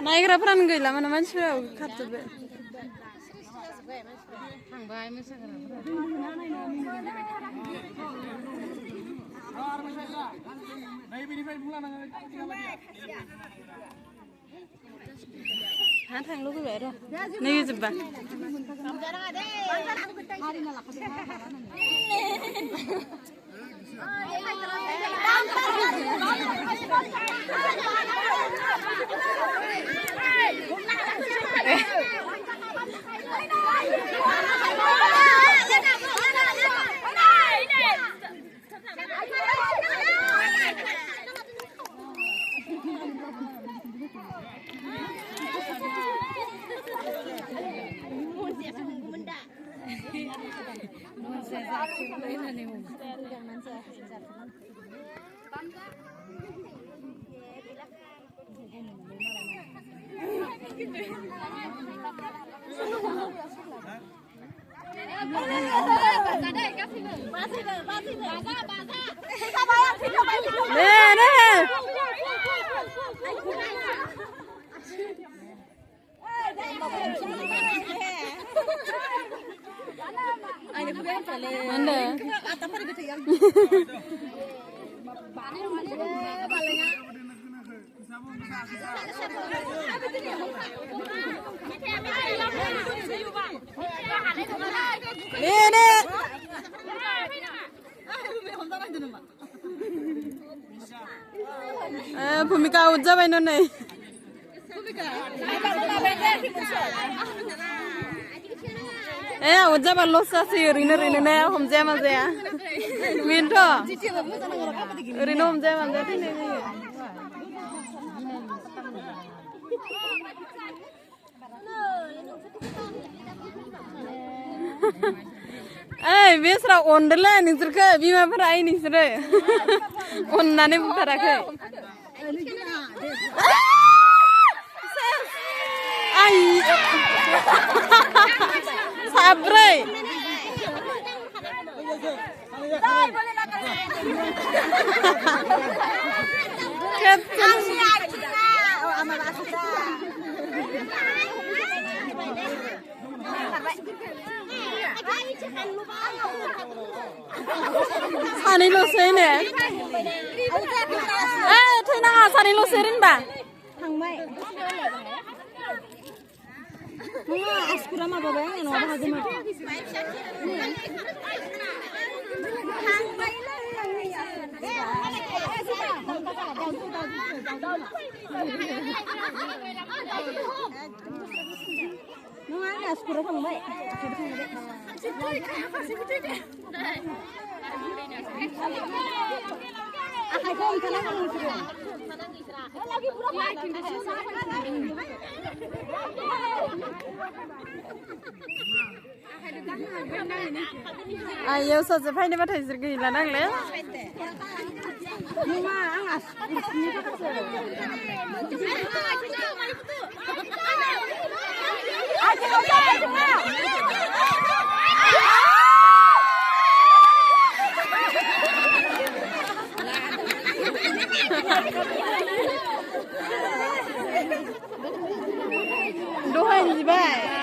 नायग्राफ्रानो गैला माने मानसिफोरा खारजोब्बाय थांनो लुगैबाय र' नै जोब्बा भूमिका आउट जाबाय नै आउट जाबा लस जासै ओरैनो नाया हमजाया माजाया बेनोथ' ओरैनो हमजाया माजाया थैनाय जायो ओइ बेसरा अनदोलै नोंसोरखौ बिमाफोरा ओइ नोंसोरो अननानै बुथाराखै साब्रै सानैल'सै ने थैनाङा सानैल'सै होनबा थांबाय आसकुरा माबाबाय आंनि न'आव हाजोमोन नङा आंनि आसकुरा थांबाय आखाइखौ हमथानांगौ नोंसोरो आइयाव सासे फायनो बाथाय इसोर गैला नांले नङा आं आसकुरनि दहाय जिबाय